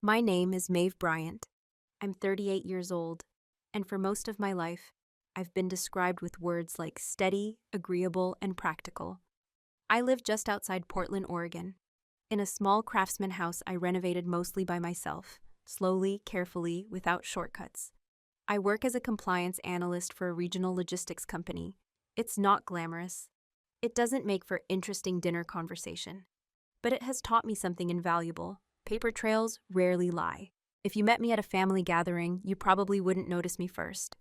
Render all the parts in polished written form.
My name is Maeve Bryant. I'm 38 years old, and for most of my life, I've been described with words like steady, agreeable, and practical. I live just outside Portland, Oregon, in a small craftsman house I renovated mostly by myself, slowly, carefully, without shortcuts. I work as a compliance analyst for a regional logistics company. It's not glamorous. It doesn't make for interesting dinner conversation. But it has taught me something invaluable. Paper trails rarely lie. If you met me at a family gathering, you probably wouldn't notice me first.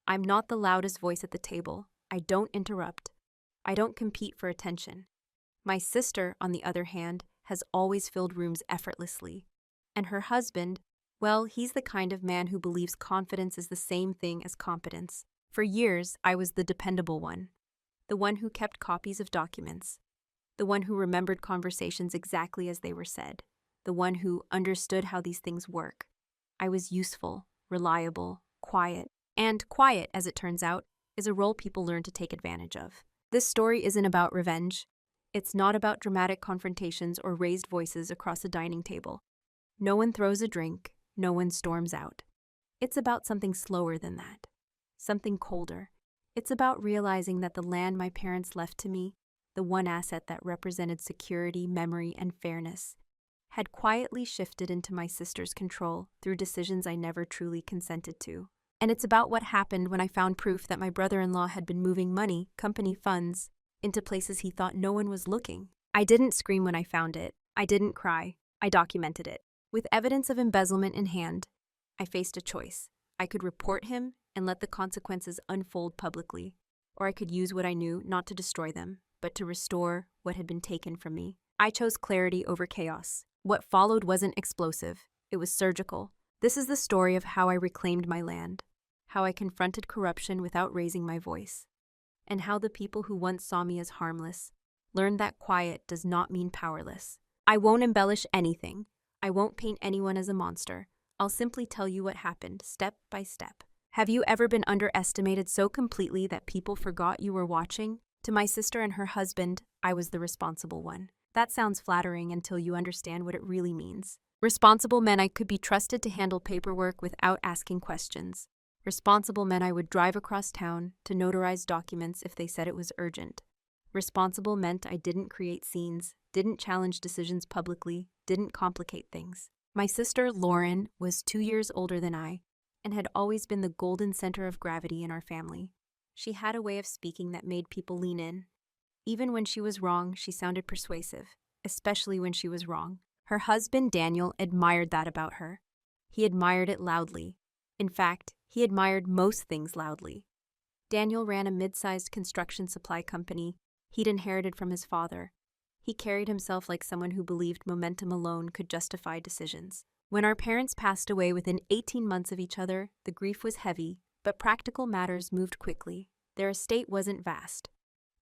I'm not the loudest voice at the table. I don't interrupt. I don't compete for attention. My sister, on the other hand, has always filled rooms effortlessly. And her husband, well, he's the kind of man who believes confidence is the same thing as competence. For years, I was the dependable one. The one who kept copies of documents. The one who remembered conversations exactly as they were said. The one who understood how these things work. I was useful, reliable, quiet. And quiet, as it turns out, is a role people learn to take advantage of. This story isn't about revenge. It's not about dramatic confrontations or raised voices across a dining table. No one throws a drink, no one storms out. It's about something slower than that. Something colder. It's about realizing that the land my parents left to me, the one asset that represented security, memory, and fairness, had quietly shifted into my sister's control through decisions I never truly consented to. And it's about what happened when I found proof that my brother-in-law had been moving money, company funds, into places he thought no one was looking. I didn't scream when I found it. I didn't cry. I documented it. With evidence of embezzlement in hand, I faced a choice. I could report him and let the consequences unfold publicly, or I could use what I knew not to destroy them, but to restore what had been taken from me. I chose clarity over chaos. What followed wasn't explosive. It was surgical. This is the story of how I reclaimed my land, how I confronted corruption without raising my voice, and how the people who once saw me as harmless learned that quiet does not mean powerless. I won't embellish anything. I won't paint anyone as a monster. I'll simply tell you what happened, step by step. Have you ever been underestimated so completely that people forgot you were watching? To my sister and her husband, I was the responsible one. That sounds flattering until you understand what it really means. Responsible meant I could be trusted to handle paperwork without asking questions. Responsible meant I would drive across town to notarize documents if they said it was urgent. Responsible meant I didn't create scenes, didn't challenge decisions publicly, didn't complicate things. My sister, Lauren, was 2 years older than I and had always been the golden center of gravity in our family. She had a way of speaking that made people lean in. Even when she was wrong, she sounded persuasive, especially when she was wrong. Her husband, Daniel, admired that about her. He admired it loudly. In fact, he admired most things loudly. Daniel ran a mid-sized construction supply company he'd inherited from his father. He carried himself like someone who believed momentum alone could justify decisions. When our parents passed away within 18 months of each other, the grief was heavy, but practical matters moved quickly. Their estate wasn't vast.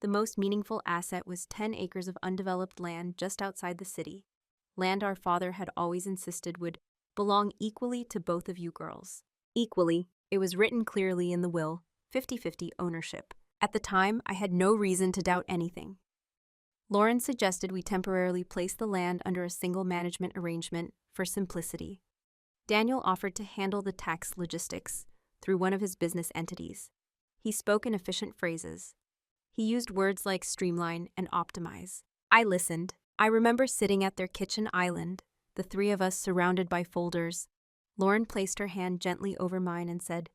The most meaningful asset was 10 acres of undeveloped land just outside the city. Land our father had always insisted would belong equally to both of you girls. Equally, it was written clearly in the will, 50-50 ownership. At the time, I had no reason to doubt anything. Lauren suggested we temporarily place the land under a single management arrangement for simplicity. Daniel offered to handle the tax logistics through one of his business entities. He spoke in efficient phrases. He used words like streamline and optimize. I listened. I remember sitting at their kitchen island, the three of us surrounded by folders. Lauren placed her hand gently over mine and said,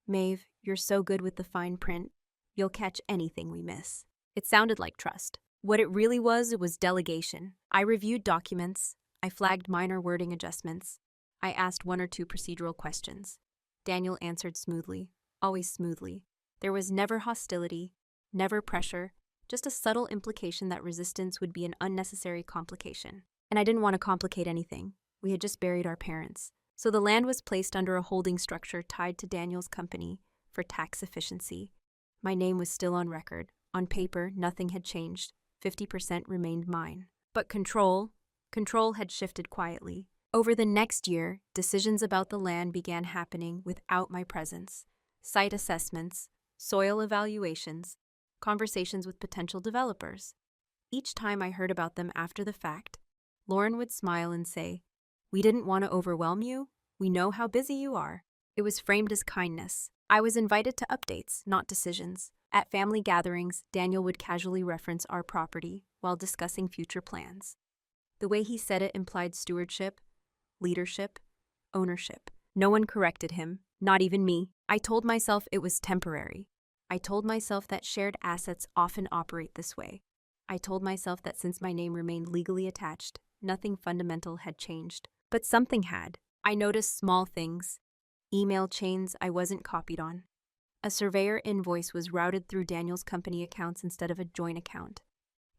"Maeve, you're so good with the fine print. You'll catch anything we miss." It sounded like trust. What it really was delegation. I reviewed documents. I flagged minor wording adjustments. I asked 1 or 2 procedural questions. Daniel answered smoothly, always smoothly. There was never hostility, never pressure, just a subtle implication that resistance would be an unnecessary complication. And I didn't want to complicate anything. We had just buried our parents. So the land was placed under a holding structure tied to Daniel's company for tax efficiency. My name was still on record. On paper, nothing had changed. 50% remained mine. But control had shifted quietly. Over the next year, decisions about the land began happening without my presence. Site assessments, soil evaluations, conversations with potential developers. Each time I heard about them after the fact, Lauren would smile and say, "We didn't want to overwhelm you. We know how busy you are." It was framed as kindness. I was invited to updates, not decisions. At family gatherings, Daniel would casually reference our property while discussing future plans. The way he said it implied stewardship, leadership, ownership. No one corrected him, not even me. I told myself it was temporary. I told myself that shared assets often operate this way. I told myself that since my name remained legally attached, nothing fundamental had changed. But something had. I noticed small things. Email chains I wasn't copied on. A surveyor invoice was routed through Daniel's company accounts instead of a joint account.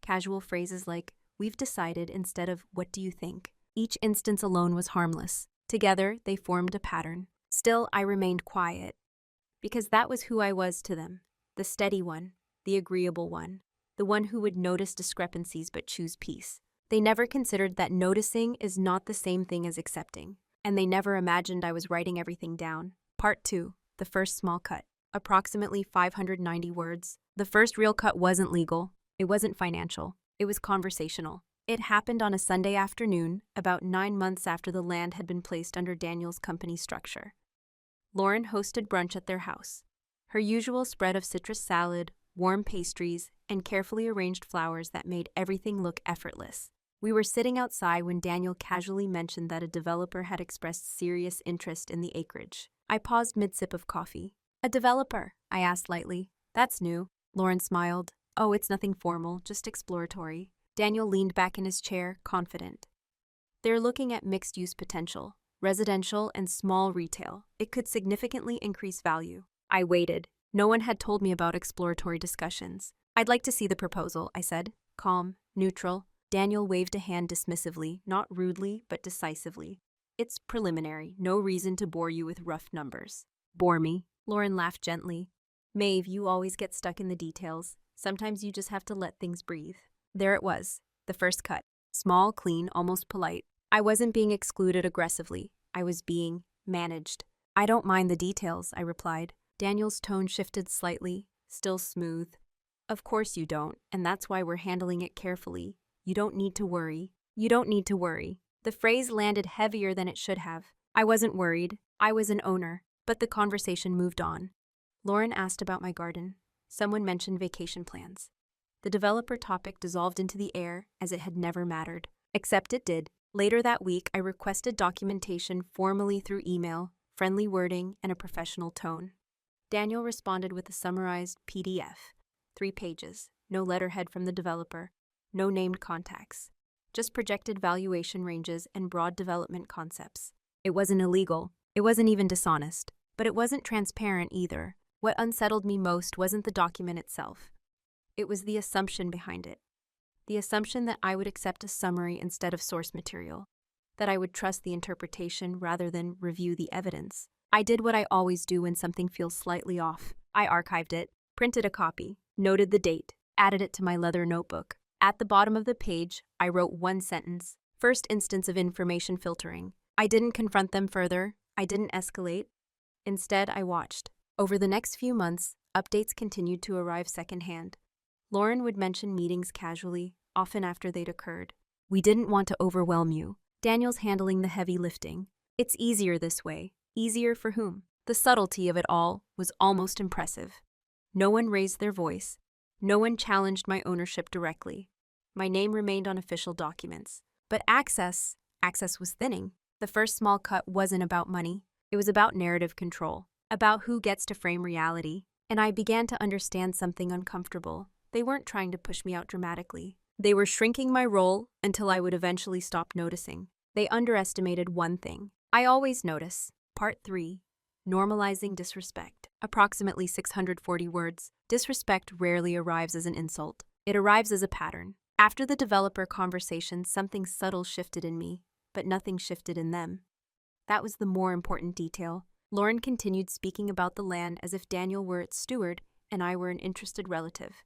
Casual phrases like, "We've decided," instead of "What do you think?" Each instance alone was harmless. Together, they formed a pattern. Still, I remained quiet. Because that was who I was to them. The steady one, the agreeable one, the one who would notice discrepancies but choose peace. They never considered that noticing is not the same thing as accepting. And they never imagined I was writing everything down. Part 2, the first small cut. Approximately 590 words. The first real cut wasn't legal. It wasn't financial. It was conversational. It happened on a Sunday afternoon, about 9 months after the land had been placed under Daniel's company structure. Lauren hosted brunch at their house. Her usual spread of citrus salad, warm pastries, and carefully arranged flowers that made everything look effortless. We were sitting outside when Daniel casually mentioned that a developer had expressed serious interest in the acreage. I paused mid-sip of coffee. "A developer?" I asked lightly. "That's new." Lauren smiled. "Oh, it's nothing formal, just exploratory." Daniel leaned back in his chair, confident. "They're looking at mixed-use potential, residential and small retail. It could significantly increase value." I waited. No one had told me about exploratory discussions. "I'd like to see the proposal," I said, calm, neutral. Daniel waved a hand dismissively, not rudely, but decisively. "It's preliminary, no reason to bore you with rough numbers." "Bore me?" Lauren laughed gently. "Maeve, you always get stuck in the details. Sometimes you just have to let things breathe." There it was, the first cut. Small, clean, almost polite. I wasn't being excluded aggressively. I was being managed. "I don't mind the details," I replied. Daniel's tone shifted slightly, still smooth. "Of course you don't, and that's why we're handling it carefully. You don't need to worry. You don't need to worry." The phrase landed heavier than it should have. I wasn't worried. I was an owner. But the conversation moved on. Lauren asked about my garden. Someone mentioned vacation plans. The developer topic dissolved into the air as it had never mattered. Except it did. Later that week, I requested documentation formally through email, friendly wording, and a professional tone. Daniel responded with a summarized PDF. 3 pages. No letterhead from the developer. No named contacts. Just projected valuation ranges and broad development concepts. It wasn't illegal. It wasn't even dishonest. But it wasn't transparent either. What unsettled me most wasn't the document itself. It was the assumption behind it. The assumption that I would accept a summary instead of source material. That I would trust the interpretation rather than review the evidence. I did what I always do when something feels slightly off. I archived it, printed a copy, noted the date, added it to my leather notebook. At the bottom of the page, I wrote one sentence. First instance of information filtering. I didn't confront them further. I didn't escalate. Instead, I watched. Over the next few months, updates continued to arrive secondhand. Lauren would mention meetings casually, often after they'd occurred. "We didn't want to overwhelm you. Daniel's handling the heavy lifting. It's easier this way." Easier for whom? The subtlety of it all was almost impressive. No one raised their voice. No one challenged my ownership directly. My name remained on official documents. But access was thinning. The first small cut wasn't about money. It was about narrative control, about who gets to frame reality. And I began to understand something uncomfortable. They weren't trying to push me out dramatically. They were shrinking my role until I would eventually stop noticing. They underestimated one thing. I always notice. Part 3. Normalizing disrespect. Approximately 640 words. Disrespect rarely arrives as an insult. It arrives as a pattern. After the developer conversation, something subtle shifted in me, but nothing shifted in them. That was the more important detail. Lauren continued speaking about the land as if Daniel were its steward and I were an interested relative.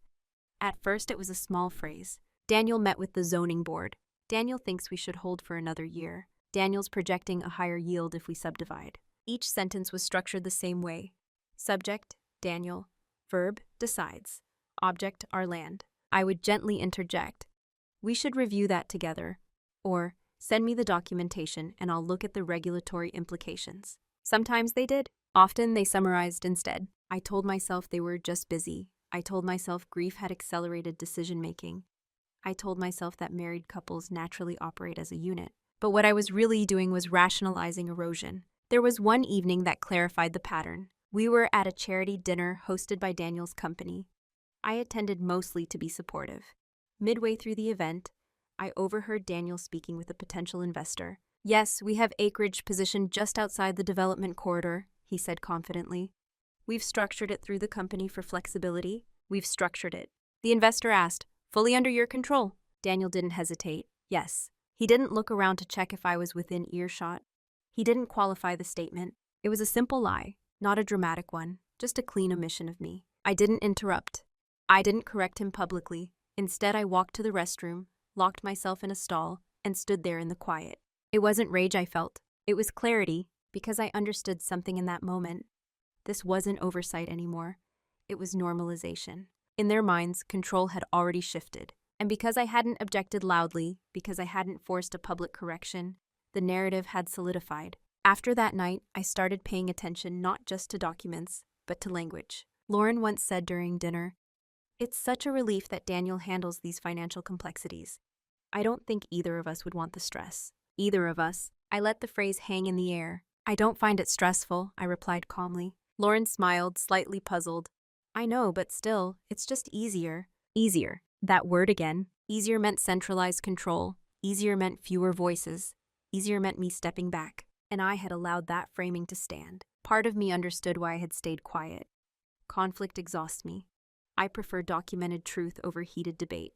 At first, it was a small phrase. Daniel met with the zoning board. Daniel thinks we should hold for another year. Daniel's projecting a higher yield if we subdivide. Each sentence was structured the same way. Subject, Daniel. Verb, decides. Object, our land. I would gently interject. "We should review that together." Or, Send me the documentation and I'll look at the regulatory implications. Sometimes they did. Often they summarized instead. I told myself they were just busy. I told myself grief had accelerated decision-making. I told myself that married couples naturally operate as a unit. But what I was really doing was rationalizing erosion. There was one evening that clarified the pattern. We were at a charity dinner hosted by Daniel's company. I attended mostly to be supportive. Midway through the event, I overheard Daniel speaking with a potential investor. Yes, we have acreage positioned just outside the development corridor, he said confidently. We've structured it through the company for flexibility. We've structured it. The investor asked, fully under your control? Daniel didn't hesitate. Yes. He didn't look around to check if I was within earshot. He didn't qualify the statement. It was a simple lie, not a dramatic one, just a clean omission of me. I didn't interrupt. I didn't correct him publicly. Instead, I walked to the restroom, locked myself in a stall, and stood there in the quiet. It wasn't rage I felt. It was clarity, because I understood something in that moment. This wasn't oversight anymore. It was normalization. In their minds, control had already shifted. And because I hadn't objected loudly, because I hadn't forced a public correction, the narrative had solidified. After that night, I started paying attention not just to documents, but to language. Lauren once said during dinner, "It's such a relief that Daniel handles these financial complexities. I don't think either of us would want the stress." Either of us. I let the phrase hang in the air. "I don't find it stressful," I replied calmly. Lauren smiled, slightly puzzled. "I know, but still, it's just easier." Easier. That word again. Easier meant centralized control. Easier meant fewer voices. Easier meant me stepping back. And I had allowed that framing to stand. Part of me understood why I had stayed quiet. Conflict exhausts me. I prefer documented truth over heated debate.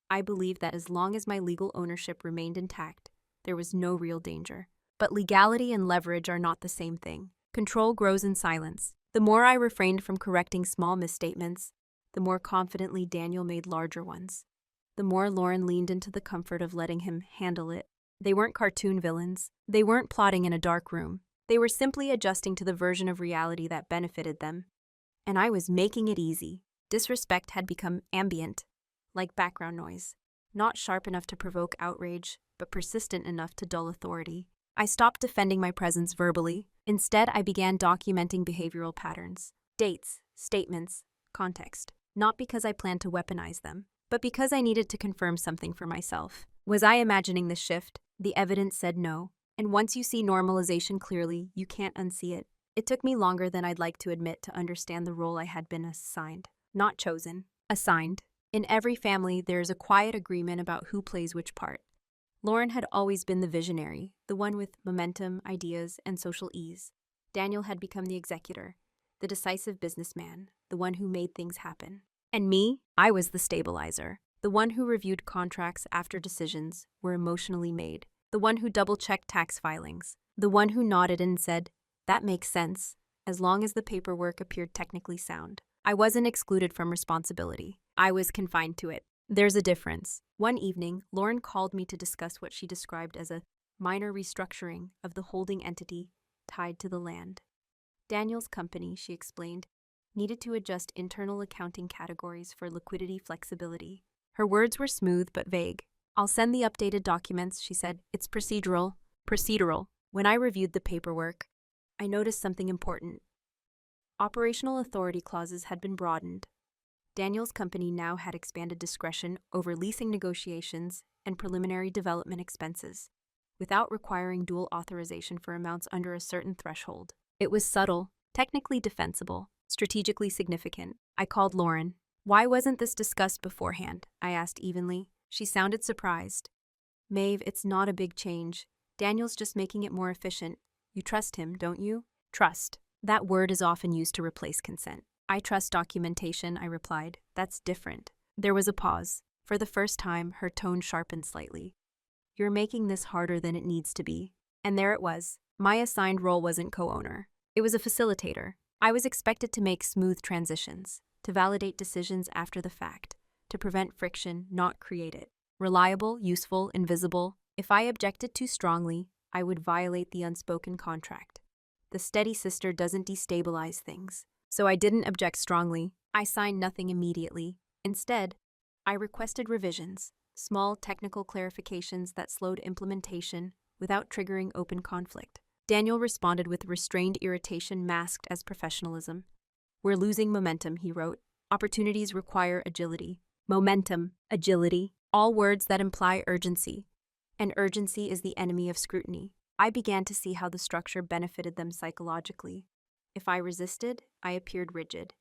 I believed that as long as my legal ownership remained intact, there was no real danger. But legality and leverage are not the same thing. Control grows in silence. The more I refrained from correcting small misstatements, the more confidently Daniel made larger ones. The more Lauren leaned into the comfort of letting him handle it. They weren't cartoon villains. They weren't plotting in a dark room. They were simply adjusting to the version of reality that benefited them. And I was making it easy. Disrespect had become ambient, like background noise. Not sharp enough to provoke outrage, but persistent enough to dull authority. I stopped defending my presence verbally. Instead, I began documenting behavioral patterns. Dates, statements, context. Not because I planned to weaponize them, but because I needed to confirm something for myself. Was I imagining this shift? The evidence said no. And once you see normalization clearly, you can't unsee it. It took me longer than I'd like to admit to understand the role I had been assigned. Not chosen. Assigned. In every family, there is a quiet agreement about who plays which part. Lauren had always been the visionary, the one with momentum, ideas, and social ease. Daniel had become the executor, the decisive businessman, the one who made things happen. And me, I was the stabilizer, the one who reviewed contracts after decisions were emotionally made, the one who double-checked tax filings, the one who nodded and said, "That makes sense," as long as the paperwork appeared technically sound. I wasn't excluded from responsibility. I was confined to it. There's a difference. One evening, Lauren called me to discuss what she described as a minor restructuring of the holding entity tied to the land. Daniel's company, she explained, needed to adjust internal accounting categories for liquidity flexibility. Her words were smooth but vague. "I'll send the updated documents," she said. "It's procedural." Procedural. When I reviewed the paperwork, I noticed something important. Operational authority clauses had been broadened. Daniel's company now had expanded discretion over leasing negotiations and preliminary development expenses, without requiring dual authorization for amounts under a certain threshold. It was subtle, technically defensible, strategically significant. I called Lauren. "Why wasn't this discussed beforehand?" I asked evenly. She sounded surprised. "Maeve, it's not a big change. Daniel's just making it more efficient. You trust him, don't you?" Trust. That word is often used to replace consent. "I trust documentation," I replied. "That's different." There was a pause. For the first time, her tone sharpened slightly. "You're making this harder than it needs to be." And there it was. My assigned role wasn't co-owner. It was a facilitator. I was expected to make smooth transitions, to validate decisions after the fact, to prevent friction, not create it. Reliable, useful, invisible. If I objected too strongly, I would violate the unspoken contract. The steady sister doesn't destabilize things. So I didn't object strongly. I signed nothing immediately. Instead, I requested revisions. small technical clarifications that slowed implementation without triggering open conflict. Daniel responded with restrained irritation masked as professionalism. "We're losing momentum," he wrote. "Opportunities require agility." Momentum, agility, all words that imply urgency. And urgency is the enemy of scrutiny. I began to see how the structure benefited them psychologically. If I resisted, I appeared rigid.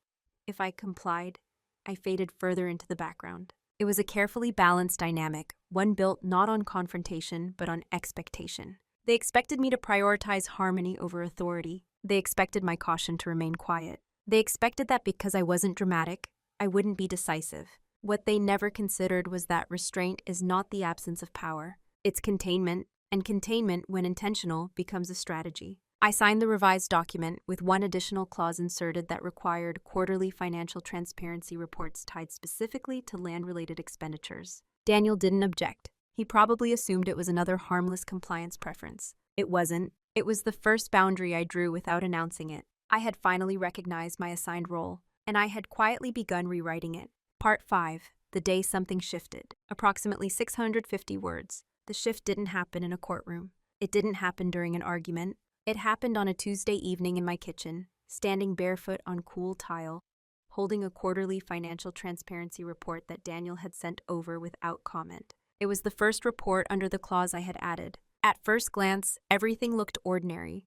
If I complied, I faded further into the background. It was a carefully balanced dynamic, one built not on confrontation, but on expectation. They expected me to prioritize harmony over authority. They expected my caution to remain quiet. They expected that because I wasn't dramatic, I wouldn't be decisive. What they never considered was that restraint is not the absence of power. It's containment, and containment, when intentional, becomes a strategy. I signed the revised document with one additional clause inserted that required quarterly financial transparency reports tied specifically to land-related expenditures. Daniel didn't object. He probably assumed it was another harmless compliance preference. It wasn't. It was the first boundary I drew without announcing it. I had finally recognized my assigned role, and I had quietly begun rewriting it. Part 5. The day something shifted. Approximately 650 words. The shift didn't happen in a courtroom. It didn't happen during an argument. It happened on a Tuesday evening in my kitchen, standing barefoot on cool tile, holding a quarterly financial transparency report that Daniel had sent over without comment. It was the first report under the clause I had added. At first glance, everything looked ordinary.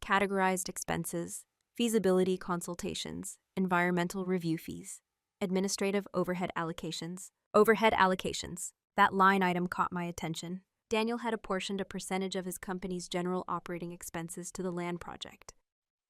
Categorized expenses, feasibility consultations, environmental review fees, administrative overhead allocations. Overhead allocations. That line item caught my attention. Daniel had apportioned a percentage of his company's general operating expenses to the land project.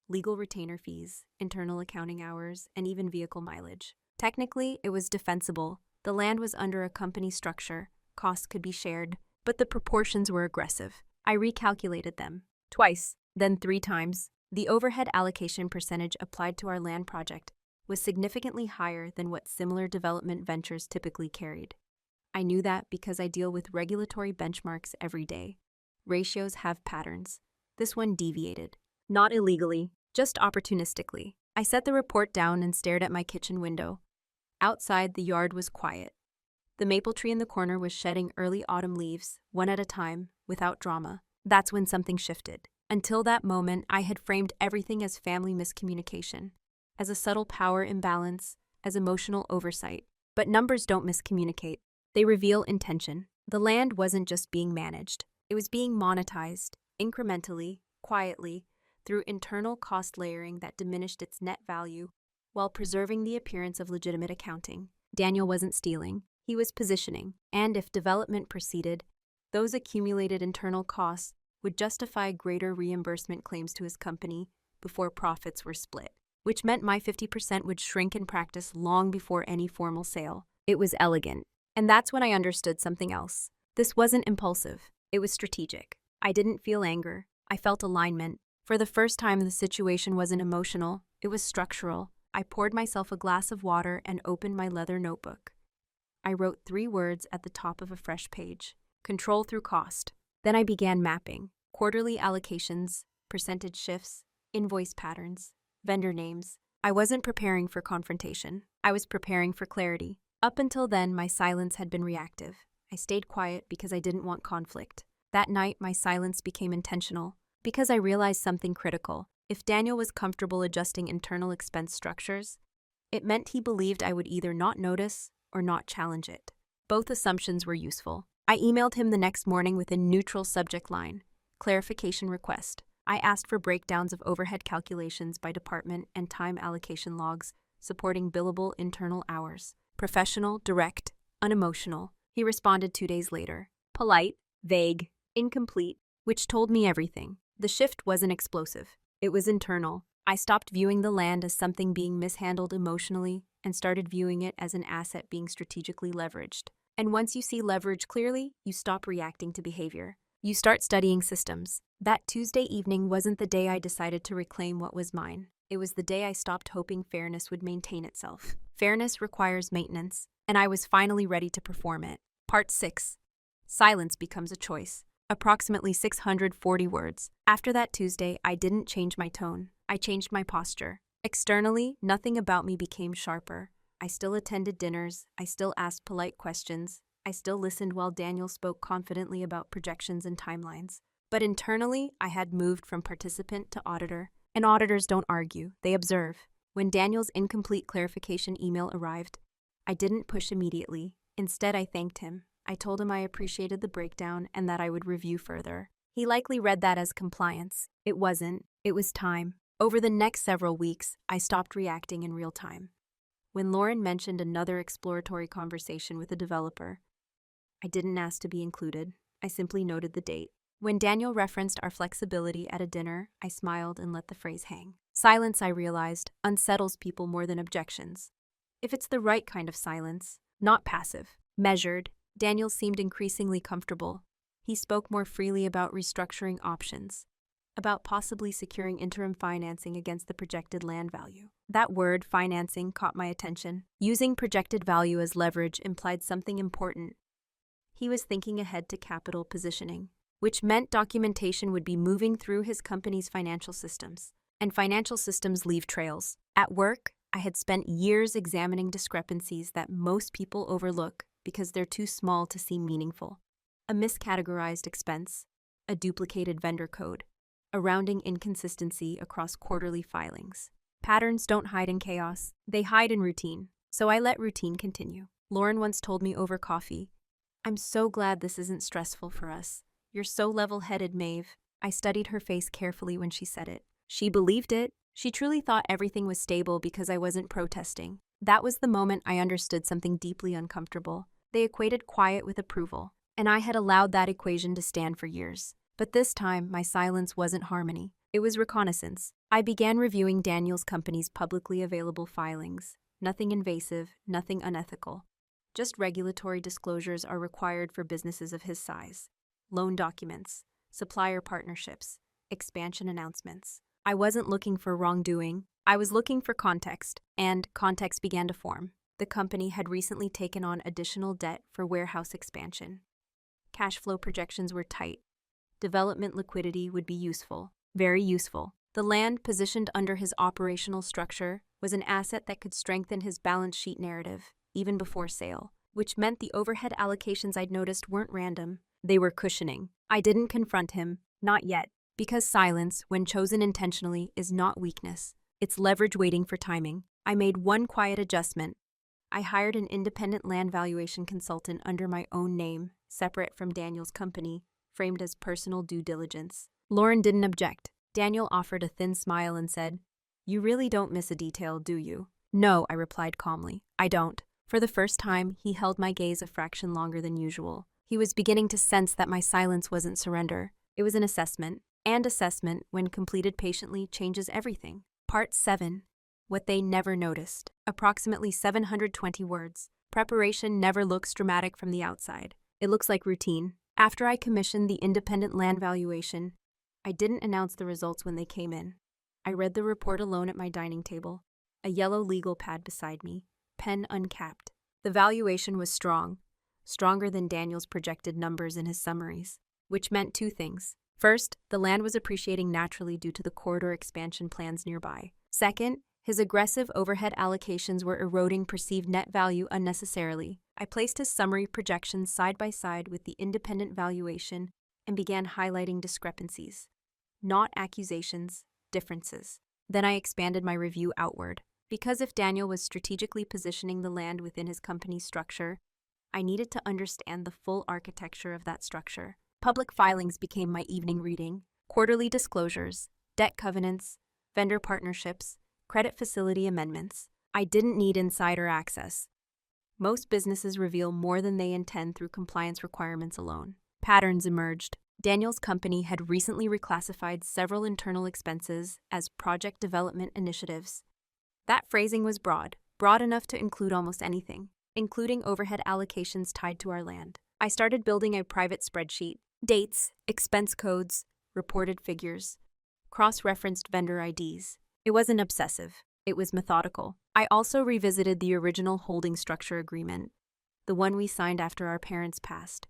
Legal retainer fees, internal accounting hours, and even vehicle mileage. Technically, it was defensible. The land was under a company structure. Costs could be shared, but the proportions were aggressive. I recalculated them. Twice, then 3 times. The overhead allocation percentage applied to our land project was significantly higher than what similar development ventures typically carried. I knew that because I deal with regulatory benchmarks every day. Ratios have patterns. This one deviated. Not illegally, just opportunistically. I set the report down and stared at my kitchen window. Outside, the yard was quiet. The maple tree in the corner was shedding early autumn leaves, one at a time, without drama. That's when something shifted. Until that moment, I had framed everything as family miscommunication, as a subtle power imbalance, as emotional oversight. But numbers don't miscommunicate. They reveal intention. The land wasn't just being managed. It was being monetized, incrementally, quietly, through internal cost layering that diminished its net value while preserving the appearance of legitimate accounting. Daniel wasn't stealing. He was positioning. And if development proceeded, those accumulated internal costs would justify greater reimbursement claims to his company before profits were split, which meant my 50% would shrink in practice long before any formal sale. It was elegant. And that's when I understood something else. This wasn't impulsive. It was strategic. I didn't feel anger. I felt alignment. For the first time, the situation wasn't emotional. It was structural. I poured myself a glass of water and opened my leather notebook. I wrote 3 words at the top of a fresh page. Control through cost. Then I began mapping. Quarterly allocations, percentage shifts, invoice patterns, vendor names. I wasn't preparing for confrontation. I was preparing for clarity. Up until then, my silence had been reactive. I stayed quiet because I didn't want conflict. That night, my silence became intentional because I realized something critical. If Daniel was comfortable adjusting internal expense structures, it meant he believed I would either not notice or not challenge it. Both assumptions were useful. I emailed him the next morning with a neutral subject line, clarification request. I asked for breakdowns of overhead calculations by department and time allocation logs supporting billable internal hours. Professional, direct, unemotional. He responded 2 days later. Polite, vague, incomplete, which told me everything. The shift wasn't explosive. It was internal. I stopped viewing the land as something being mishandled emotionally and started viewing it as an asset being strategically leveraged. And once you see leverage clearly, you stop reacting to behavior. You start studying systems. That Tuesday evening wasn't the day I decided to reclaim what was mine. It was the day I stopped hoping fairness would maintain itself. Fairness requires maintenance, and I was finally ready to perform it. Part 6. Silence becomes a choice. Approximately 640 words. After that Tuesday, I didn't change my tone. I changed my posture. Externally, nothing about me became sharper. I still attended dinners. I still asked polite questions. I still listened while Daniel spoke confidently about projections and timelines. But internally, I had moved from participant to auditor. And auditors don't argue, they observe. When Daniel's incomplete clarification email arrived, I didn't push immediately. Instead, I thanked him. I told him I appreciated the breakdown and that I would review further. He likely read that as compliance. It wasn't. It was time. Over the next several weeks, I stopped reacting in real time. When Lauren mentioned another exploratory conversation with a developer, I didn't ask to be included. I simply noted the date. When Daniel referenced our flexibility at a dinner, I smiled and let the phrase hang. Silence, I realized, unsettles people more than objections. If it's the right kind of silence, not passive, measured, Daniel seemed increasingly comfortable. He spoke more freely about restructuring options, about possibly securing interim financing against the projected land value. That word, financing, caught my attention. Using projected value as leverage implied something important. He was thinking ahead to capital positioning, which meant documentation would be moving through his company's financial systems. And financial systems leave trails. At work, I had spent years examining discrepancies that most people overlook because they're too small to seem meaningful. A miscategorized expense, a duplicated vendor code, a rounding inconsistency across quarterly filings. Patterns don't hide in chaos, they hide in routine. So I let routine continue. Lauren once told me over coffee, "I'm so glad this isn't stressful for us. You're so level-headed, Maeve." I studied her face carefully when she said it. She believed it. She truly thought everything was stable because I wasn't protesting. That was the moment I understood something deeply uncomfortable. They equated quiet with approval, and I had allowed that equation to stand for years. But this time, my silence wasn't harmony. It was reconnaissance. I began reviewing Daniel's company's publicly available filings. Nothing invasive, nothing unethical. Just regulatory disclosures are required for businesses of his size. Loan documents, supplier partnerships, expansion announcements. I wasn't looking for wrongdoing. I was looking for context, and context began to form. The company had recently taken on additional debt for warehouse expansion. Cash flow projections were tight. Development liquidity would be useful, very useful. The land positioned under his operational structure was an asset that could strengthen his balance sheet narrative, even before sale, which meant the overhead allocations I'd noticed weren't random. They were cushioning. I didn't confront him, not yet, because silence, when chosen intentionally, is not weakness. It's leverage waiting for timing. I made one quiet adjustment. I hired an independent land valuation consultant under my own name, separate from Daniel's company, framed as personal due diligence. Lauren didn't object. Daniel offered a thin smile and said, "You really don't miss a detail, do you?" "No," I replied calmly. "I don't." For the first time, he held my gaze a fraction longer than usual. He was beginning to sense that my silence wasn't surrender. It was an assessment, and assessment, when completed patiently, changes everything. Part 7. What they never noticed. Approximately 720 words. Preparation never looks dramatic from the outside. It looks like routine. After I commissioned the independent land valuation, I didn't announce the results when they came in. I read the report alone at my dining table, a yellow legal pad beside me, pen uncapped. The valuation was strong, stronger than Daniel's projected numbers in his summaries, which meant two things. First, the land was appreciating naturally due to the corridor expansion plans nearby. Second, his aggressive overhead allocations were eroding perceived net value unnecessarily. I placed his summary projections side by side with the independent valuation and began highlighting discrepancies. Not accusations, differences. Then I expanded my review outward. Because if Daniel was strategically positioning the land within his company's structure, I needed to understand the full architecture of that structure. Public filings became my evening reading. Quarterly disclosures, debt covenants, vendor partnerships, credit facility amendments. I didn't need insider access. Most businesses reveal more than they intend through compliance requirements alone. Patterns emerged. Daniel's company had recently reclassified several internal expenses as project development initiatives. That phrasing was broad enough to include almost anything, including overhead allocations tied to our land. I started building a private spreadsheet. Dates, expense codes, reported figures, cross-referenced vendor IDs. It wasn't obsessive. It was methodical. I also revisited the original holding structure agreement, the one we signed after our parents passed.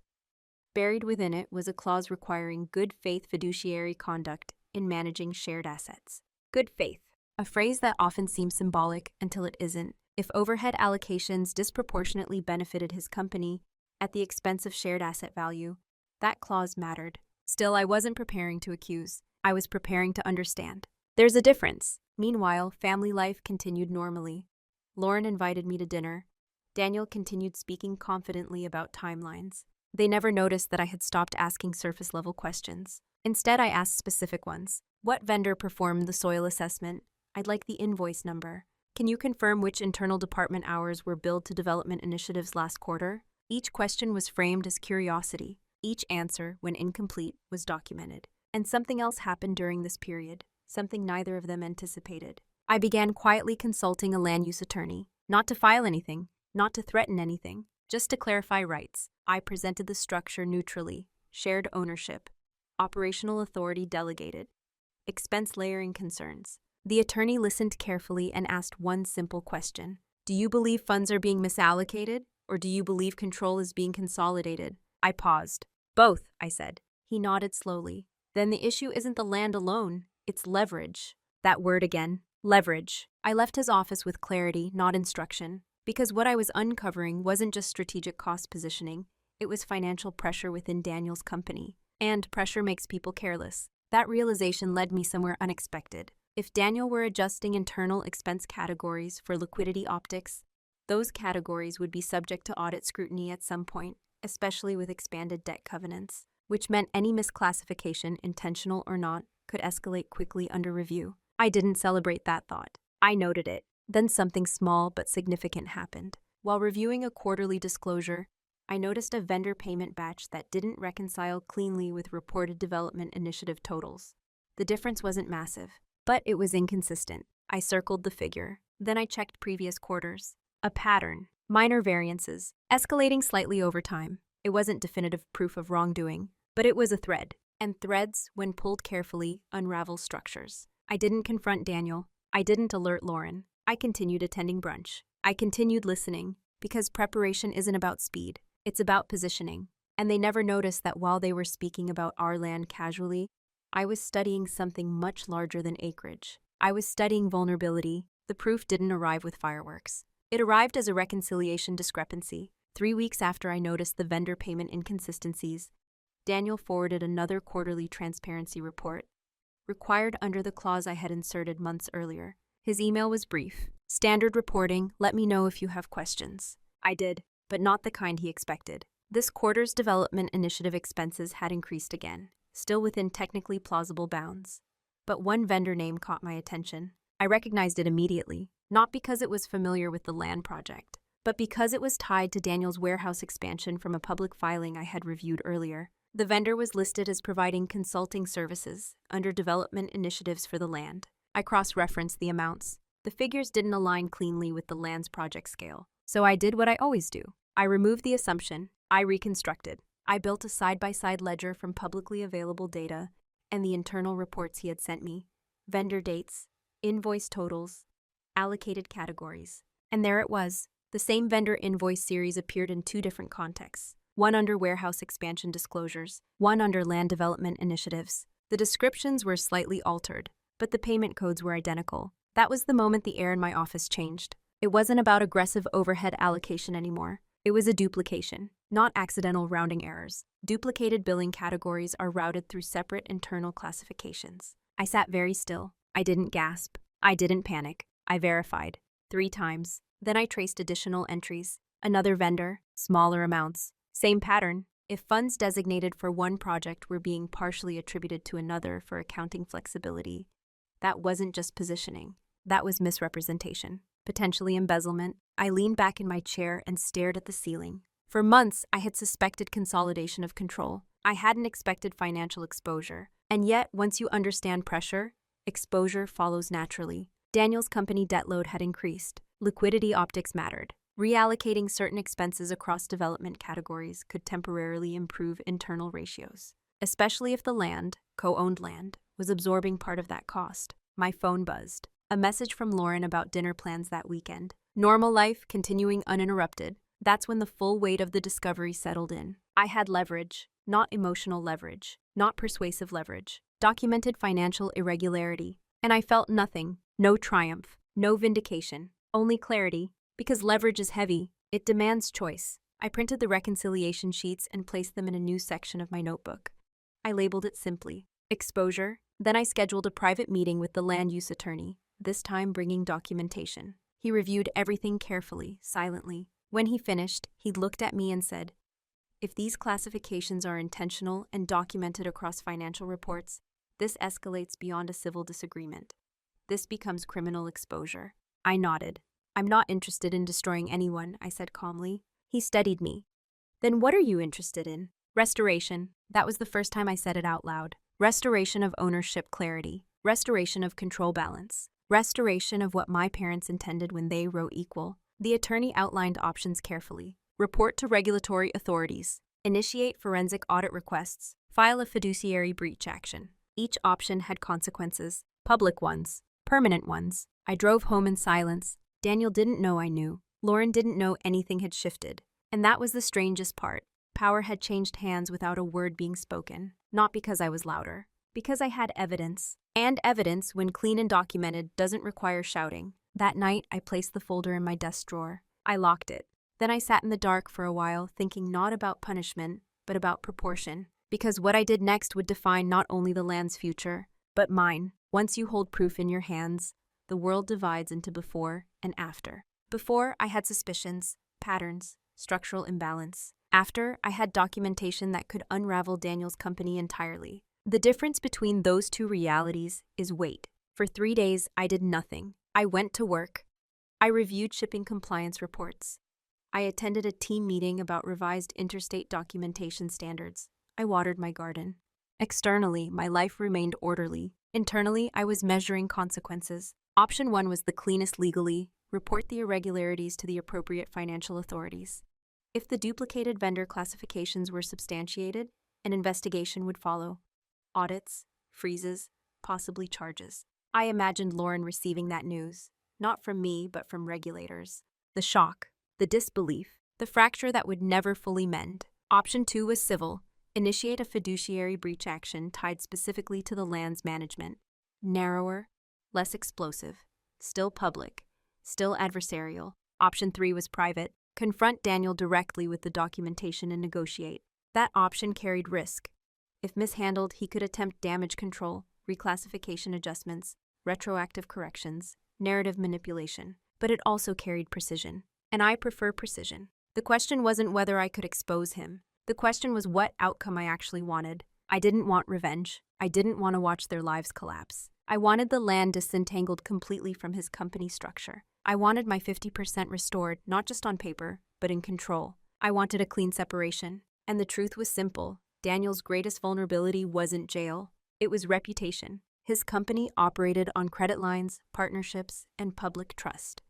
Buried within it was a clause requiring good faith fiduciary conduct in managing shared assets. Good faith, a phrase that often seems symbolic until it isn't. If overhead allocations disproportionately benefited his company, at the expense of shared asset value. That clause mattered. Still, I wasn't preparing to accuse. I was preparing to understand. There's a difference. Meanwhile, family life continued normally. Lauren invited me to dinner. Daniel continued speaking confidently about timelines. They never noticed that I had stopped asking surface-level questions. Instead, I asked specific ones. What vendor performed the soil assessment? I'd like the invoice number. Can you confirm which internal department hours were billed to development initiatives last quarter? Each question was framed as curiosity. Each answer, when incomplete, was documented. And something else happened during this period, something neither of them anticipated. I began quietly consulting a land use attorney, not to file anything, not to threaten anything, just to clarify rights. I presented the structure neutrally: shared ownership, operational authority delegated, expense layering concerns. The attorney listened carefully and asked one simple question. Do you believe funds are being misallocated, or do you believe control is being consolidated? I paused. Both, I said. He nodded slowly. Then the issue isn't the land alone, it's leverage. That word again, leverage. I left his office with clarity, not instruction, because what I was uncovering wasn't just strategic cost positioning, it was financial pressure within Daniel's company. And pressure makes people careless. That realization led me somewhere unexpected. If Daniel were adjusting internal expense categories for liquidity optics, those categories would be subject to audit scrutiny at some point, especially with expanded debt covenants, which meant any misclassification, intentional or not, could escalate quickly under review. I didn't celebrate that thought. I noted it. Then something small but significant happened. While reviewing a quarterly disclosure, I noticed a vendor payment batch that didn't reconcile cleanly with reported development initiative totals. The difference wasn't massive, but it was inconsistent. I circled the figure. Then I checked previous quarters. A pattern. Minor variances, escalating slightly over time. It wasn't definitive proof of wrongdoing, but it was a thread. And threads, when pulled carefully, unravel structures. I didn't confront Daniel. I didn't alert Lauren. I continued attending brunch. I continued listening, because preparation isn't about speed. It's about positioning. And they never noticed that while they were speaking about our land casually, I was studying something much larger than acreage. I was studying vulnerability. The proof didn't arrive with fireworks. It arrived as a reconciliation discrepancy. 3 weeks after I noticed the vendor payment inconsistencies, Daniel forwarded another quarterly transparency report, required under the clause I had inserted months earlier. His email was brief. Standard reporting, let me know if you have questions. I did, but not the kind he expected. This quarter's development initiative expenses had increased again, still within technically plausible bounds. But one vendor name caught my attention. I recognized it immediately, not because it was familiar with the land project, but because it was tied to Daniel's warehouse expansion from a public filing I had reviewed earlier. The vendor was listed as providing consulting services under development initiatives for the land. I cross-referenced the amounts. The figures didn't align cleanly with the land's project scale. So I did what I always do. I removed the assumption. I reconstructed. I built a side-by-side ledger from publicly available data and the internal reports he had sent me, vendor dates, invoice totals, allocated categories. And there it was. The same vendor invoice series appeared in 2 different contexts. One under warehouse expansion disclosures, one under land development initiatives. The descriptions were slightly altered, but the payment codes were identical. That was the moment the air in my office changed. It wasn't about aggressive overhead allocation anymore. It was a duplication, not accidental rounding errors. Duplicated billing categories are routed through separate internal classifications. I sat very still. I didn't gasp. I didn't panic. I verified 3 times. Then I traced additional entries. Another vendor, smaller amounts. Same pattern. If funds designated for one project were being partially attributed to another for accounting flexibility, that wasn't just positioning. That was misrepresentation, potentially embezzlement. I leaned back in my chair and stared at the ceiling. For months, I had suspected consolidation of control. I hadn't expected financial exposure. And yet, once you understand pressure, exposure follows naturally. Daniel's company debt load had increased. Liquidity optics mattered. Reallocating certain expenses across development categories could temporarily improve internal ratios, especially if the land, co-owned land, was absorbing part of that cost. My phone buzzed. A message from Lauren about dinner plans that weekend. Normal life continuing uninterrupted. That's when the full weight of the discovery settled in. I had leverage, not emotional leverage, not persuasive leverage, documented financial irregularity. And I felt nothing, no triumph, no vindication, only clarity. Because leverage is heavy, it demands choice. I printed the reconciliation sheets and placed them in a new section of my notebook. I labeled it simply, exposure. Then I scheduled a private meeting with the land use attorney, this time bringing documentation. He reviewed everything carefully, silently. When he finished, he looked at me and said, "If these classifications are intentional and documented across financial reports, this escalates beyond a civil disagreement. This becomes criminal exposure." I nodded. "I'm not interested in destroying anyone," I said calmly. He studied me. "Then what are you interested in?" "Restoration." That was the first time I said it out loud. Restoration of ownership clarity. Restoration of control balance. Restoration of what my parents intended when they wrote equal. The attorney outlined options carefully. Report to regulatory authorities. Initiate forensic audit requests. File a fiduciary breach action. Each option had consequences. Public ones. Permanent ones. I drove home in silence. Daniel didn't know I knew. Lauren didn't know anything had shifted. And that was the strangest part. Power had changed hands without a word being spoken. Not because I was louder. Because I had evidence. And evidence, when clean and documented, doesn't require shouting. That night, I placed the folder in my desk drawer. I locked it. Then I sat in the dark for a while, thinking not about punishment, but about proportion. Because what I did next would define not only the land's future, but mine. Once you hold proof in your hands, the world divides into before and after. Before, I had suspicions, patterns, structural imbalance. After, I had documentation that could unravel Daniel's company entirely. The difference between those two realities is weight. For 3 days, I did nothing. I went to work. I reviewed shipping compliance reports. I attended a team meeting about revised interstate documentation standards. I watered my garden. Externally, my life remained orderly. Internally, I was measuring consequences. Option 1 was the cleanest legally: report the irregularities to the appropriate financial authorities. If the duplicated vendor classifications were substantiated, an investigation would follow. Audits, freezes, possibly charges. I imagined Lauren receiving that news, not from me, but from regulators. The shock, the disbelief, the fracture that would never fully mend. Option 2 was civil: initiate a fiduciary breach action tied specifically to the land's management. Narrower, less explosive, still public, still adversarial. Option 3 was private: confront Daniel directly with the documentation and negotiate. That option carried risk. If mishandled, he could attempt damage control, reclassification adjustments, retroactive corrections, narrative manipulation. But it also carried precision. And I prefer precision. The question wasn't whether I could expose him. The question was what outcome I actually wanted. I didn't want revenge. I didn't want to watch their lives collapse. I wanted the land disentangled completely from his company structure. I wanted my 50% restored, not just on paper, but in control. I wanted a clean separation. And the truth was simple. Daniel's greatest vulnerability wasn't jail. It was reputation. His company operated on credit lines, partnerships, and public trust.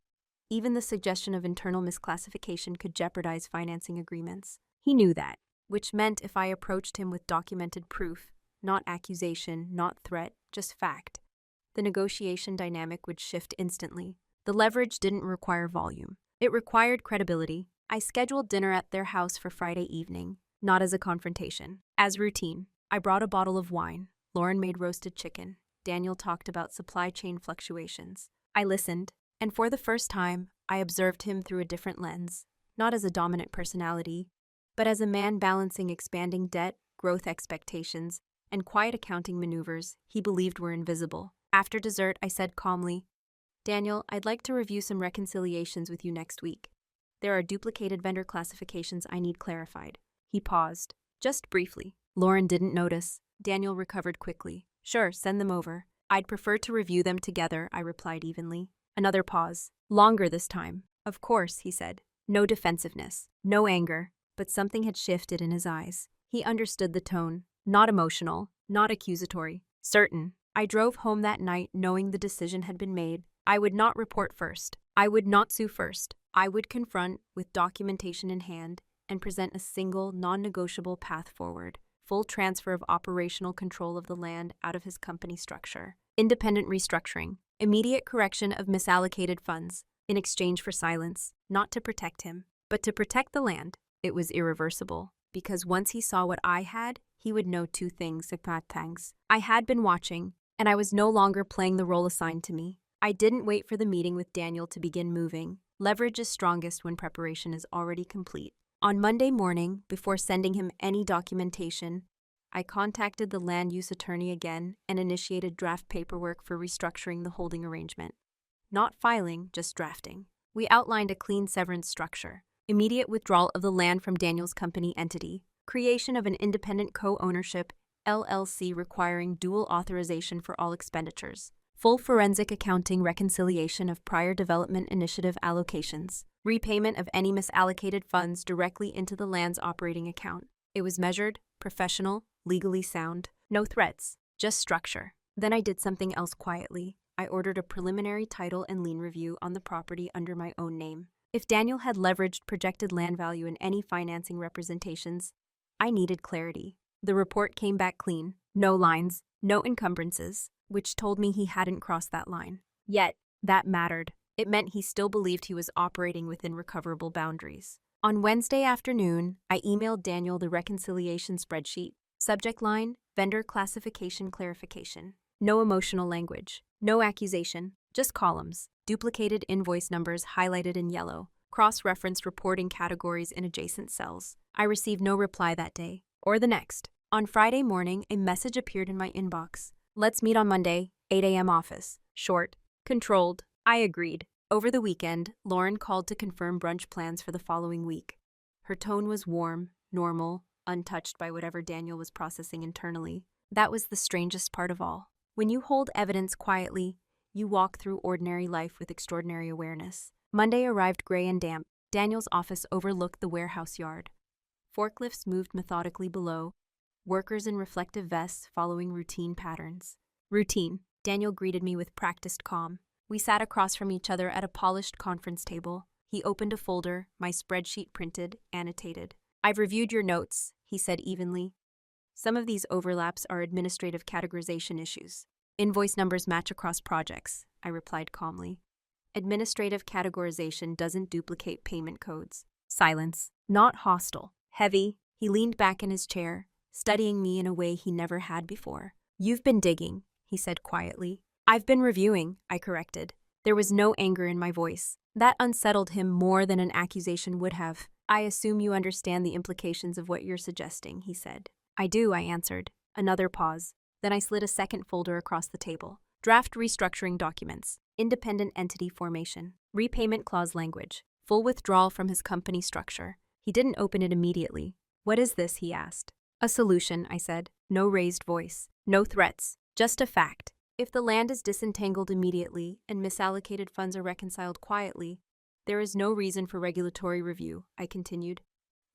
Even the suggestion of internal misclassification could jeopardize financing agreements. He knew that, which meant if I approached him with documented proof, not accusation, not threat, just fact, the negotiation dynamic would shift instantly. The leverage didn't require volume. It required credibility. I scheduled dinner at their house for Friday evening, not as a confrontation, as routine. I brought a bottle of wine. Lauren made roasted chicken. Daniel talked about supply chain fluctuations. I listened, and for the first time, I observed him through a different lens, not as a dominant personality, but as a man balancing expanding debt, growth expectations, and quiet accounting maneuvers he believed were invisible. After dessert, I said calmly, "Daniel, I'd like to review some reconciliations with you next week. There are duplicated vendor classifications I need clarified." He paused, just briefly. Lauren didn't notice. Daniel recovered quickly. "Sure, send them over." "I'd prefer to review them together," I replied evenly. Another pause. Longer this time. "Of course," he said. No defensiveness, no anger, but something had shifted in his eyes. He understood the tone. Not emotional, not accusatory. Certain. I drove home that night knowing the decision had been made. I would not report first. I would not sue first. I would confront with documentation in hand and present a single, non-negotiable path forward. Full transfer of operational control of the land out of his company structure. Independent restructuring. Immediate correction of misallocated funds. In exchange for silence. Not to protect him, but to protect the land. It was irreversible. Because once he saw what I had, he would know two things. I had been watching, and I was no longer playing the role assigned to me. I didn't wait for the meeting with Daniel to begin moving. Leverage is strongest when preparation is already complete. On Monday morning, before sending him any documentation, I contacted the land use attorney again and initiated draft paperwork for restructuring the holding arrangement. Not filing, just drafting. We outlined a clean severance structure, immediate withdrawal of the land from Daniel's company entity, creation of an independent co-ownership LLC requiring dual authorization for all expenditures, full forensic accounting reconciliation of prior development initiative allocations, repayment of any misallocated funds directly into the land's operating account. It was measured, professional, legally sound, no threats, just structure. Then I did something else quietly. I ordered a preliminary title and lien review on the property under my own name. If Daniel had leveraged projected land value in any financing representations, I needed clarity. The report came back clean, no lines, no encumbrances, which told me he hadn't crossed that line. Yet, that mattered. It meant he still believed he was operating within recoverable boundaries. On Wednesday afternoon, I emailed Daniel the reconciliation spreadsheet. Subject line, vendor classification clarification. No emotional language, no accusation, just columns, duplicated invoice numbers highlighted in yellow, cross-referenced reporting categories in adjacent cells. I received no reply that day, or the next. On Friday morning, a message appeared in my inbox. Let's meet on Monday, 8 a.m. office. Short, controlled. I agreed. Over the weekend, Lauren called to confirm brunch plans for the following week. Her tone was warm, normal, untouched by whatever Daniel was processing internally. That was the strangest part of all. When you hold evidence quietly, you walk through ordinary life with extraordinary awareness. Monday arrived gray and damp. Daniel's office overlooked the warehouse yard. Forklifts moved methodically below, workers in reflective vests following routine patterns. Routine. Daniel greeted me with practiced calm. We sat across from each other at a polished conference table. He opened a folder, my spreadsheet printed, annotated. I've reviewed your notes, he said evenly. Some of these overlaps are administrative categorization issues. Invoice numbers match across projects, I replied calmly. Administrative categorization doesn't duplicate payment codes. Silence. Not hostile. Heavy. He leaned back in his chair, studying me in a way he never had before. You've been digging, he said quietly. I've been reviewing, I corrected. There was no anger in my voice. That unsettled him more than an accusation would have. I assume you understand the implications of what you're suggesting, he said. I do, I answered. Another pause. Then I slid a second folder across the table. Draft restructuring documents. Independent entity formation. Repayment clause language. Full withdrawal from his company structure. He didn't open it immediately. What is this, he asked. A solution, I said. No raised voice. No threats. Just a fact. If the land is disentangled immediately and misallocated funds are reconciled quietly, there is no reason for regulatory review, I continued.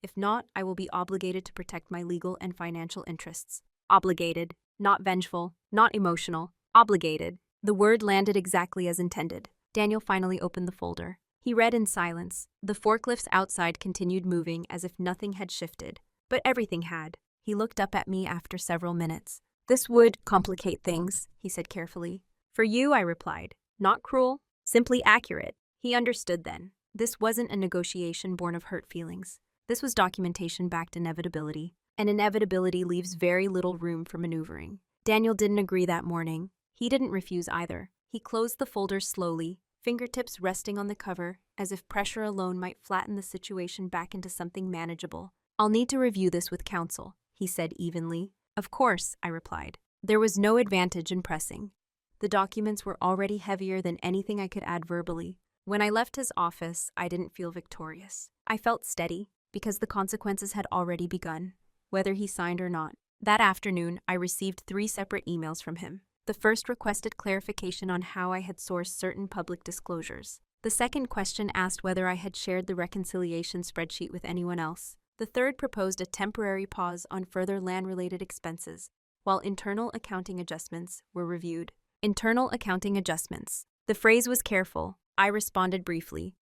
If not, I will be obligated to protect my legal and financial interests. Obligated, not vengeful, not emotional. Obligated. The word landed exactly as intended. Daniel finally opened the folder. He read in silence. The forklifts outside continued moving as if nothing had shifted. But everything had. He looked up at me after several minutes. This would complicate things, he said carefully. For you, I replied. Not cruel, simply accurate. He understood then. This wasn't a negotiation born of hurt feelings. This was documentation-backed inevitability. And inevitability leaves very little room for maneuvering. Daniel didn't agree that morning. He didn't refuse either. He closed the folder slowly, fingertips resting on the cover, as if pressure alone might flatten the situation back into something manageable. I'll need to review this with counsel, he said evenly. Of course, I replied. There was no advantage in pressing. The documents were already heavier than anything I could add verbally. When I left his office, I didn't feel victorious. I felt steady, because the consequences had already begun, whether he signed or not. That afternoon, I received 3 separate emails from him. The first requested clarification on how I had sourced certain public disclosures. The second question asked whether I had shared the reconciliation spreadsheet with anyone else. The third proposed a temporary pause on further land-related expenses, while internal accounting adjustments were reviewed. Internal accounting adjustments. The phrase was careful. I responded briefly.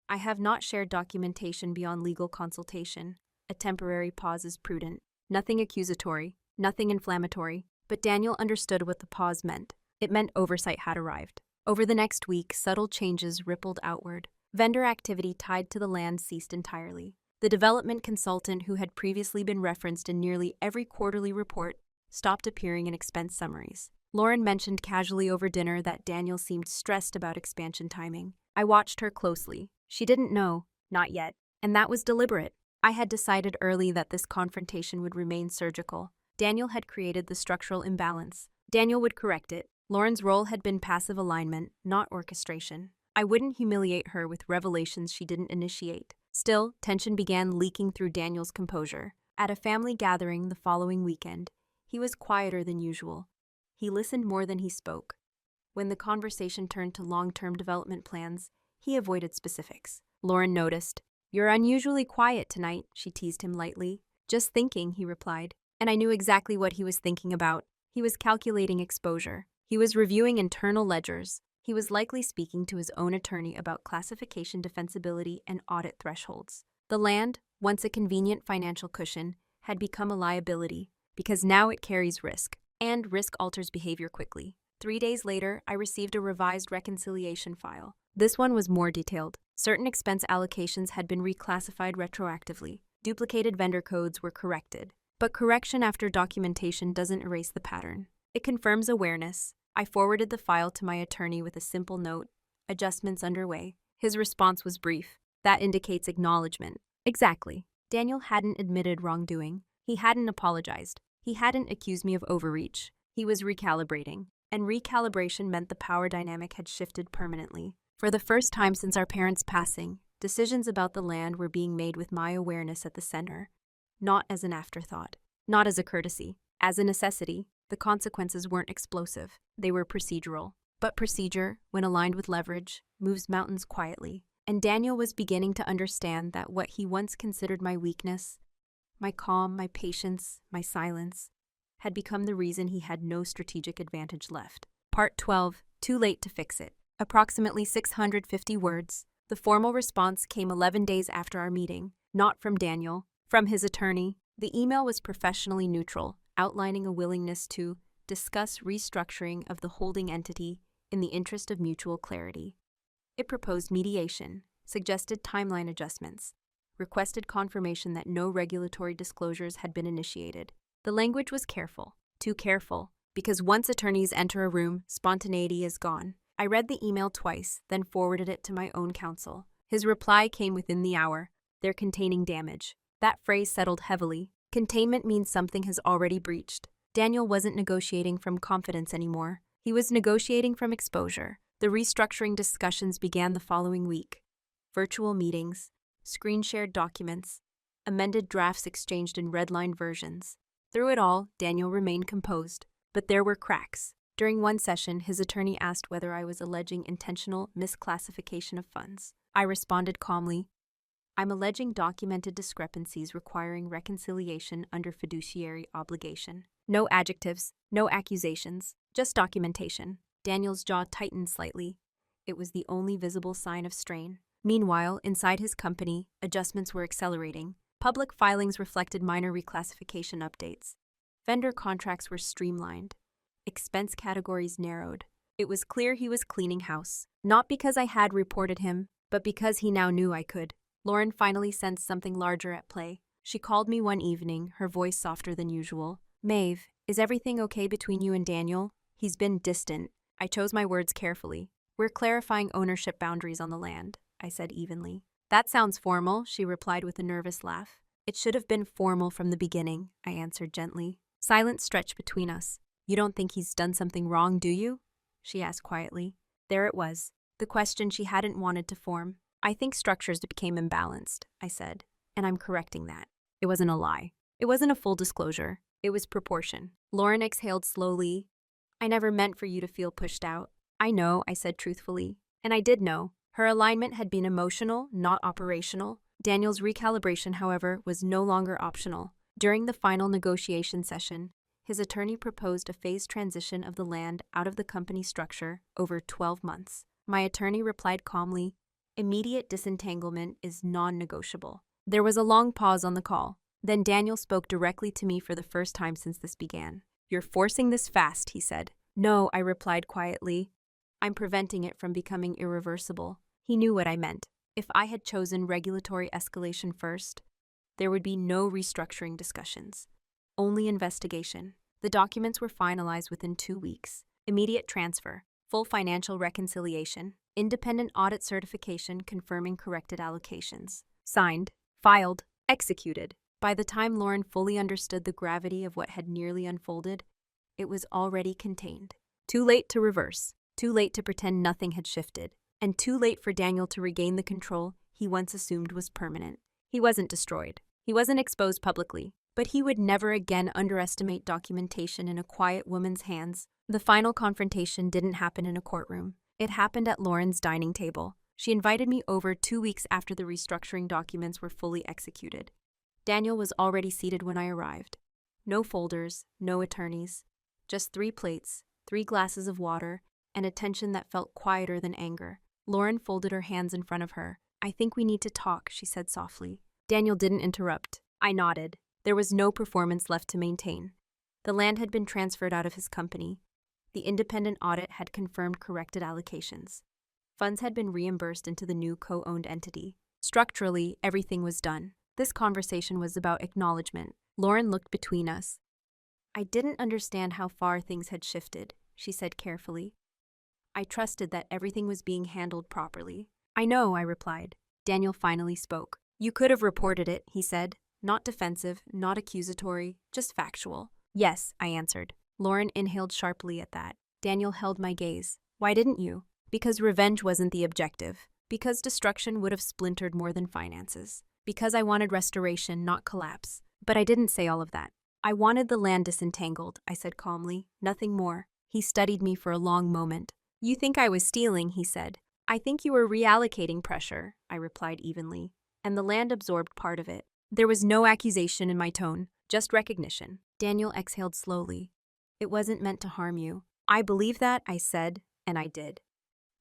I have not shared documentation beyond legal consultation. A temporary pause is prudent. Nothing accusatory, nothing inflammatory. But Daniel understood what the pause meant. It meant oversight had arrived. Over the next week, subtle changes rippled outward. Vendor activity tied to the land ceased entirely. The development consultant who had previously been referenced in nearly every quarterly report stopped appearing in expense summaries. Lauren mentioned casually over dinner that Daniel seemed stressed about expansion timing. I watched her closely. She didn't know, not yet, and that was deliberate. I had decided early that this confrontation would remain surgical. Daniel had created the structural imbalance. Daniel would correct it. Lauren's role had been passive alignment, not orchestration. I wouldn't humiliate her with revelations she didn't initiate. Still, tension began leaking through Daniel's composure. At a family gathering the following weekend, he was quieter than usual. He listened more than he spoke. When the conversation turned to long-term development plans, he avoided specifics. Lauren noticed. "You're unusually quiet tonight," she teased him lightly. "Just thinking," he replied. And I knew exactly what he was thinking about. He was calculating exposure. He was reviewing internal ledgers. He was likely speaking to his own attorney about classification defensibility and audit thresholds. The land, once a convenient financial cushion, had become a liability, because now it carries risk, and risk alters behavior quickly. 3 days later, I received a revised reconciliation file. This one was more detailed. Certain expense allocations had been reclassified retroactively. Duplicated vendor codes were corrected. But correction after documentation doesn't erase the pattern. It confirms awareness. I forwarded the file to my attorney with a simple note, "Adjustments underway." His response was brief. "That indicates acknowledgement." Exactly. Daniel hadn't admitted wrongdoing. He hadn't apologized. He hadn't accused me of overreach. He was recalibrating. And recalibration meant the power dynamic had shifted permanently. For the first time since our parents' passing, decisions about the land were being made with my awareness at the center. Not as an afterthought, not as a courtesy, as a necessity. The consequences weren't explosive, they were procedural. But procedure, when aligned with leverage, moves mountains quietly. And Daniel was beginning to understand that what he once considered my weakness, my calm, my patience, my silence, had become the reason he had no strategic advantage left. Part 12, Too Late to Fix It. Approximately 650 words. The formal response came 11 days after our meeting, not from Daniel. From his attorney. The email was professionally neutral, outlining a willingness to discuss restructuring of the holding entity in the interest of mutual clarity. It proposed mediation, suggested timeline adjustments, requested confirmation that no regulatory disclosures had been initiated. The language was careful, too careful, because once attorneys enter a room, spontaneity is gone. I read the email twice, then forwarded it to my own counsel. His reply came within the hour. "They're containing damage." That phrase settled heavily. Containment means something has already breached. Daniel wasn't negotiating from confidence anymore. He was negotiating from exposure. The restructuring discussions began the following week. Virtual meetings, screen-shared documents, amended drafts exchanged in red-line versions. Through it all, Daniel remained composed. But there were cracks. During one session, his attorney asked whether I was alleging intentional misclassification of funds. I responded calmly, "I'm alleging documented discrepancies requiring reconciliation under fiduciary obligation." No adjectives, no accusations, just documentation. Daniel's jaw tightened slightly. It was the only visible sign of strain. Meanwhile, inside his company, adjustments were accelerating. Public filings reflected minor reclassification updates. Vendor contracts were streamlined. Expense categories narrowed. It was clear he was cleaning house. Not because I had reported him, but because he now knew I could. Lauren finally sensed something larger at play. She called me one evening, her voice softer than usual. "Maeve, is everything okay between you and Daniel? He's been distant." I chose my words carefully. "We're clarifying ownership boundaries on the land," I said evenly. "That sounds formal," she replied with a nervous laugh. "It should have been formal from the beginning," I answered gently. Silence stretched between us. "You don't think he's done something wrong, do you?" she asked quietly. There it was, the question she hadn't wanted to form. "I think structures became imbalanced," I said, "and I'm correcting that." It wasn't a lie. It wasn't a full disclosure. It was proportion. Lauren exhaled slowly. "I never meant for you to feel pushed out." "I know," I said truthfully. And I did know. Her alignment had been emotional, not operational. Daniel's recalibration, however, was no longer optional. During the final negotiation session, his attorney proposed a phased transition of the land out of the company structure over 12 months. My attorney replied calmly, "Immediate disentanglement is non-negotiable." There was a long pause on the call. Then Daniel spoke directly to me for the first time since this began. "You're forcing this fast," he said. "No," I replied quietly. "I'm preventing it from becoming irreversible." He knew what I meant. If I had chosen regulatory escalation first, there would be no restructuring discussions, only investigation. The documents were finalized within 2 weeks. Immediate transfer, full financial reconciliation, independent audit certification confirming corrected allocations. Signed, filed, Executed. By the time Lauren fully understood the gravity of what had nearly unfolded, it was already contained. Too late to reverse, too late to pretend nothing had shifted, and too late for Daniel to regain the control he once assumed was permanent. He wasn't destroyed. He wasn't exposed publicly, but he would never again underestimate documentation in a quiet woman's hands. The final confrontation didn't happen in a courtroom. It happened at Lauren's dining table. She invited me over 2 weeks after the restructuring documents were fully executed. Daniel was already seated when I arrived. No folders, no attorneys, just 3 plates, 3 glasses of water, and a tension that felt quieter than anger. Lauren folded her hands in front of her. "I think we need to talk," she said softly. Daniel didn't interrupt. I nodded. There was no performance left to maintain. The land had been transferred out of his company. The independent audit had confirmed corrected allocations. Funds had been reimbursed into the new co-owned entity. Structurally, everything was done. This conversation was about acknowledgement. Lauren looked between us. "I didn't understand how far things had shifted," she said carefully. "I trusted that everything was being handled properly." "I know," I replied. Daniel finally spoke. "You could have reported it," he said. Not defensive, not accusatory, just factual. "Yes," I answered. Lauren inhaled sharply at that. Daniel held my gaze. "Why didn't you?" "Because revenge wasn't the objective. Because destruction would have splintered more than finances. Because I wanted restoration, not collapse. But I didn't say all of that. I wanted the land disentangled," I said calmly. "Nothing more." He studied me for a long moment. "You think I was stealing," he said. "I think you were reallocating pressure," I replied evenly. "And the land absorbed part of it." There was no accusation in my tone, just recognition. Daniel exhaled slowly. "It wasn't meant to harm you." "I believe that," I said, and I did.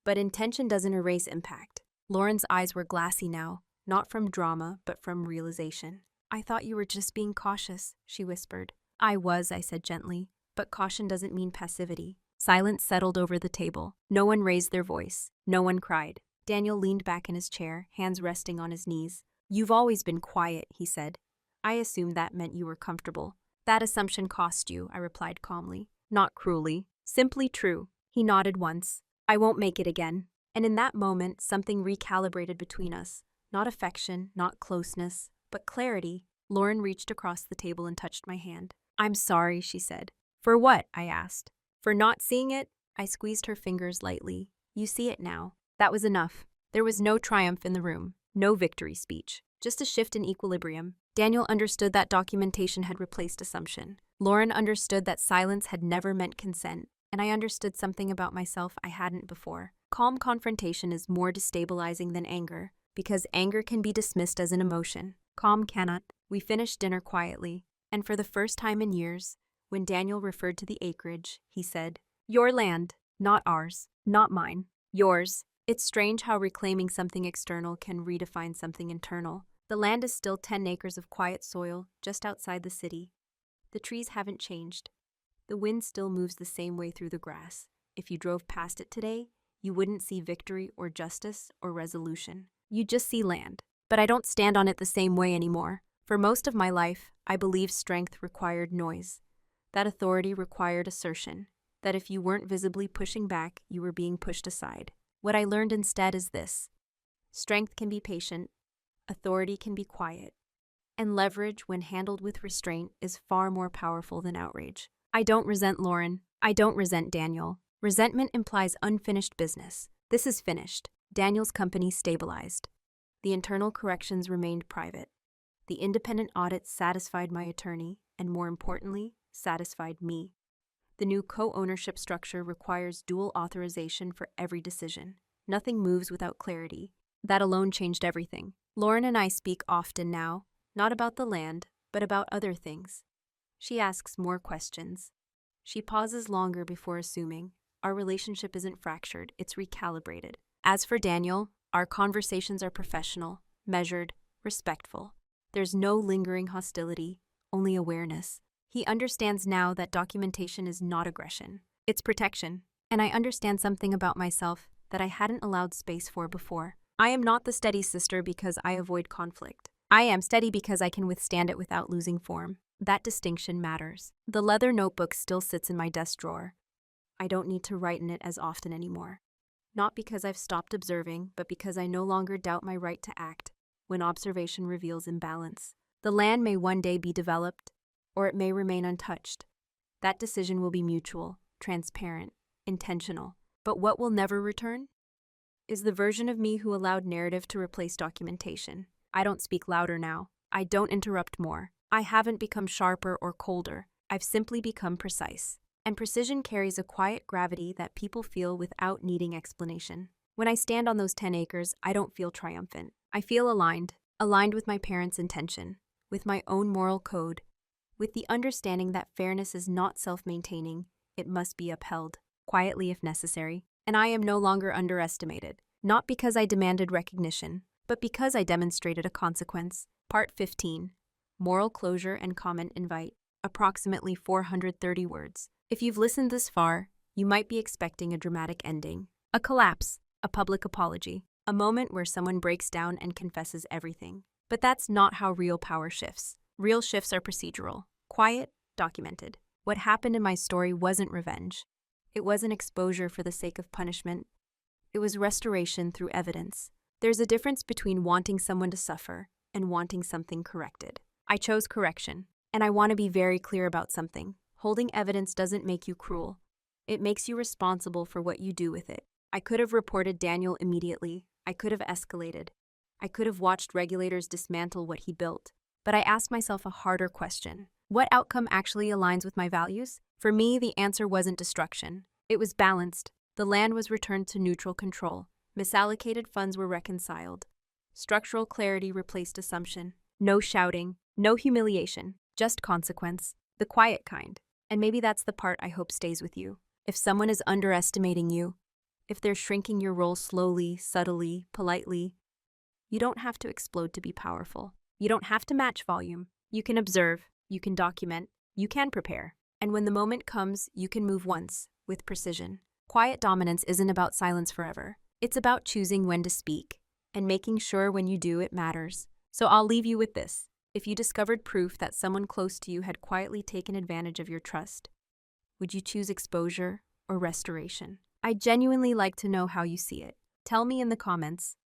But intention doesn't erase impact. Lauren's eyes were glassy now, not from drama, but from realization. "I thought you were just being cautious," she whispered. "I was," I said gently, "but caution doesn't mean passivity." Silence settled over the table. No one raised their voice. No one cried. Daniel leaned back in his chair, hands resting on his knees. "You've always been quiet," he said. "I assumed that meant you were comfortable." "That assumption cost you," I replied calmly. Not cruelly, simply true. He nodded once. "I won't make it again." And in that moment, something recalibrated between us. Not affection, not closeness, but clarity. Lauren reached across the table and touched my hand. "I'm sorry," she said. "For what?" I asked. "For not seeing it?" I squeezed her fingers lightly. "You see it now." That was enough. There was no triumph in the room, no victory speech, just a shift in equilibrium. Daniel understood that documentation had replaced assumption. Lauren understood that silence had never meant consent, and I understood something about myself I hadn't before. Calm confrontation is more destabilizing than anger, because anger can be dismissed as an emotion. Calm cannot. We finished dinner quietly, and for the first time in years, when Daniel referred to the acreage, he said, "Your land, not ours, not mine, yours." It's strange how reclaiming something external can redefine something internal. The land is still 10 acres of quiet soil just outside the city. The trees haven't changed. The wind still moves the same way through the grass. If you drove past it today, you wouldn't see victory or justice or resolution. You'd just see land. But I don't stand on it the same way anymore. For most of my life, I believed strength required noise. That authority required assertion. That if you weren't visibly pushing back, you were being pushed aside. What I learned instead is this: strength can be patient, authority can be quiet, and leverage, when handled with restraint, is far more powerful than outrage. I don't resent Lauren. I don't resent Daniel. Resentment implies unfinished business. This is finished. Daniel's company stabilized. The internal corrections remained private. The independent audit satisfied my attorney, and more importantly, satisfied me. The new co-ownership structure requires dual authorization for every decision. Nothing moves without clarity. That alone changed everything. Lauren and I speak often now, not about the land, but about other things. She asks more questions. She pauses longer before assuming. Our relationship isn't fractured, it's recalibrated. As for Daniel, our conversations are professional, measured, respectful. There's no lingering hostility, only awareness. He understands now that documentation is not aggression, it's protection. And I understand something about myself that I hadn't allowed space for before. I am not the steady sister because I avoid conflict. I am steady because I can withstand it without losing form. That distinction matters. The leather notebook still sits in my desk drawer. I don't need to write in it as often anymore. Not because I've stopped observing, but because I no longer doubt my right to act. when observation reveals imbalance. The land may one day be developed, or it may remain untouched. That decision will be mutual, transparent, intentional. But what will never return is the version of me who allowed narrative to replace documentation. I don't speak louder now. I don't interrupt more. I haven't become sharper or colder. I've simply become precise. And precision carries a quiet gravity that people feel without needing explanation. When I stand on those 10 acres, I don't feel triumphant. I feel aligned with my parents' intention, with my own moral code, with the understanding that fairness is not self-maintaining, it must be upheld, quietly if necessary. And I am no longer underestimated, not because I demanded recognition, but because I demonstrated a consequence. Part 15. Moral Closure and Comment Invite. Approximately 430 words. If you've listened this far, you might be expecting a dramatic ending. A collapse, a public apology, a moment where someone breaks down and confesses everything. But that's not how real power shifts. Real shifts are procedural, quiet, documented. What happened in my story wasn't revenge. It wasn't exposure for the sake of punishment. It was restoration through evidence. There's a difference between wanting someone to suffer and wanting something corrected. I chose correction, and I want to be very clear about something. Holding evidence doesn't make you cruel. It makes you responsible for what you do with it. I could have reported Daniel immediately. I could have escalated. I could have watched regulators dismantle what he built. But I asked myself a harder question. What outcome actually aligns with my values? For me, the answer wasn't destruction. It was balanced. The land was returned to neutral control. Misallocated funds were reconciled. Structural clarity replaced assumption. No shouting, no humiliation, just consequence. The quiet kind. And maybe that's the part I hope stays with you. If someone is underestimating you, if they're shrinking your role slowly, subtly, politely, you don't have to explode to be powerful. You don't have to match volume. You can observe, you can document, you can prepare. And when the moment comes, you can move once, with precision. Quiet dominance isn't about silence forever. It's about choosing when to speak, and making sure when you do it matters. So I'll leave you with this. If you discovered proof that someone close to you had quietly taken advantage of your trust, would you choose exposure or restoration? I genuinely like to know how you see it. Tell me in the comments.